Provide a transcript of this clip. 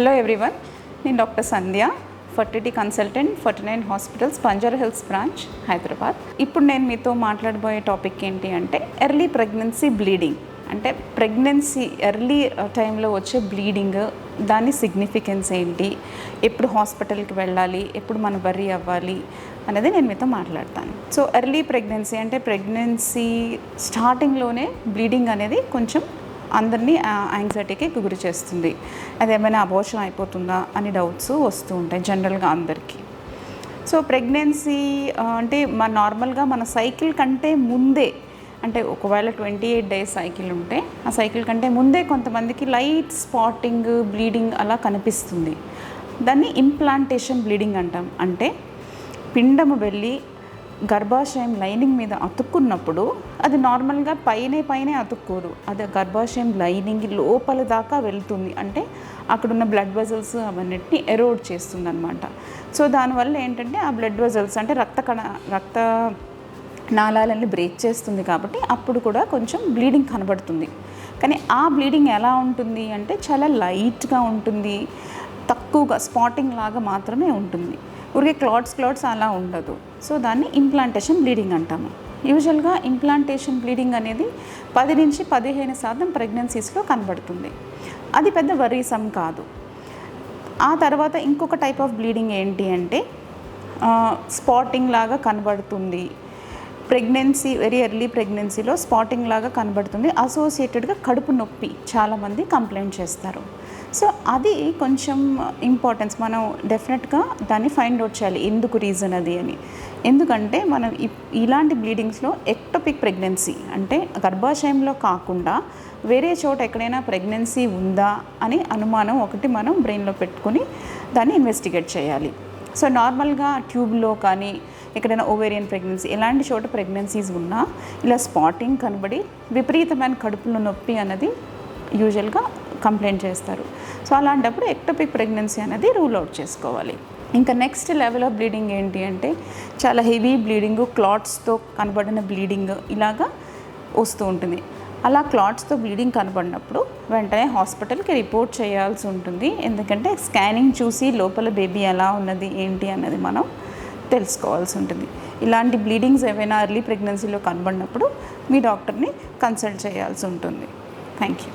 Hello everyone, నేను doctor Sandhya, fertility consultant, 49 hospitals, Banjara Hills branch, Hyderabad. ఇప్పుడు నేను మీతో మాట్లాడబోయే టాపిక్ ఏంటి అంటే ఎర్లీ ప్రెగ్నెన్సీ బ్లీడింగ్. అంటే ప్రెగ్నెన్సీ ఎర్లీ టైంలో వచ్చే బ్లీడింగ్, దాని సిగ్నిఫికెన్స్ ఏంటి, ఎప్పుడు హాస్పిటల్కి వెళ్ళాలి, ఎప్పుడు మనం వర్రీ అవ్వాలి అనేది నేను మీతో మాట్లాడతాను. సో ఎర్లీ ప్రెగ్నెన్సీ అంటే ప్రెగ్నెన్సీ స్టార్టింగ్లోనే బ్లీడింగ్ అనేది కొంచెం అందరినీ యాంగ్జైటీకి గురి చేస్తుంది. అది ఏమైనా అబోర్షన్ అయిపోతుందా అని డౌట్స్ వస్తూ ఉంటాయి జనరల్గా అందరికీ. సో ప్రెగ్నెన్సీ అంటే నార్మల్గా మన సైకిల్ కంటే ముందే, అంటే ఒకవేళ 28 డేస్ సైకిల్ ఉంటే ఆ సైకిల్ కంటే ముందే కొంతమందికి లైట్ స్పాటింగ్, బ్లీడింగ్ అలా కనిపిస్తుంది. దాన్ని ఇంప్లాంటేషన్ బ్లీడింగ్ అంటాం. అంటే పిండము వెళ్ళి గర్భాశయం లైనింగ్ మీద అతుక్కున్నప్పుడు అది నార్మల్గా పైనే అతుక్కోదు, అది గర్భాశయం లైనింగ్ లోపల దాకా వెళ్తుంది. అంటే అక్కడున్న బ్లడ్ వెజల్స్ అవన్నిటిని ఎరోడ్ చేస్తుంది అనమాట. సో దానివల్ల ఏంటంటే ఆ బ్లడ్ వెజల్స్ అంటే రక్త నాళాలని బ్రేక్ చేస్తుంది, కాబట్టి అప్పుడు కూడా కొంచెం బ్లీడింగ్ కనబడుతుంది. కానీ ఆ బ్లీడింగ్ ఎలా ఉంటుంది అంటే చాలా లైట్గా ఉంటుంది, తక్కువగా స్పాటింగ్ లాగా మాత్రమే ఉంటుంది. ఊరికే క్లాట్స్ అలా ఉండదు. సో దాన్ని ఇంప్లాంటేషన్ బ్లీడింగ్ అంటాము. యూజువల్గా ఇంప్లాంటేషన్ బ్లీడింగ్ అనేది 10 నుంచి 15% ప్రెగ్నెన్సీస్లో కనబడుతుంది. అది పెద్ద వరీసమ్ కాదు. ఆ తర్వాత ఇంకొక టైప్ ఆఫ్ బ్లీడింగ్ ఏంటి అంటే స్పాటింగ్ లాగా కనబడుతుంది. ప్రెగ్నెన్సీ వెరీ ఎర్లీ ప్రెగ్నెన్సీలో స్పాటింగ్ లాగా కనబడుతుంది. అసోసియేటెడ్గా కడుపు నొప్పి చాలామంది కంప్లైంట్ చేస్తారు. సో అది కొంచెం ఇంపార్టెన్స్, మనం డెఫినెట్గా దాన్ని ఫైండ్ అవుట్ చేయాలి ఎందుకు రీజన్ అది అని. ఎందుకంటే మనం ఇలాంటి బ్లీడింగ్స్లో ఎక్టోపిక్ ప్రెగ్నెన్సీ అంటే గర్భాశయంలో కాకుండా వేరే చోట ఎక్కడైనా ప్రెగ్నెన్సీ ఉందా అని అనుమానం ఒకటి మనం బ్రెయిన్లో పెట్టుకొని దాన్ని ఇన్వెస్టిగేట్ చేయాలి. సో నార్మల్గా ట్యూబ్లో కానీ ఎక్కడైనా ఓవేరియన్ ప్రెగ్నెన్సీ ఎలాంటి చోట ప్రెగ్నెన్సీస్ ఉన్నా ఇలా స్పాటింగ్ కనబడి విపరీతమైన కడుపులో నొప్పి అన్నది యూజువల్గా కంప్లైంట్ చేస్తారు. సో అలాంటప్పుడు ఎక్టోపిక్ ప్రెగ్నెన్సీ అనేది రూల్ అవుట్ చేసుకోవాలి. ఇంకా నెక్స్ట్ లెవెల్ ఆఫ్ బ్లీడింగ్ ఏంటి అంటే చాలా హెవీ బ్లీడింగ్, క్లాట్స్తో కనబడిన బ్లీడింగ్ ఇలాగా వస్తూ ఉంటుంది. అలా క్లాట్స్తో బ్లీడింగ్ కనబడినప్పుడు వెంటనే హాస్పిటల్కి రిపోర్ట్ చేయాల్సి ఉంటుంది. ఎందుకంటే స్కానింగ్ చూసి లోపల బేబీ ఎలా ఉన్నది ఏంటి అన్నది మనం తెలుసుకోవాల్సి ఉంటుంది. ఇలాంటి బ్లీడింగ్స్ ఏవైనా ఎర్లీ ప్రెగ్నెన్సీలో కనబడినప్పుడు మీ డాక్టర్ని కన్సల్ట్ చేయాల్సి ఉంటుంది. Thank you.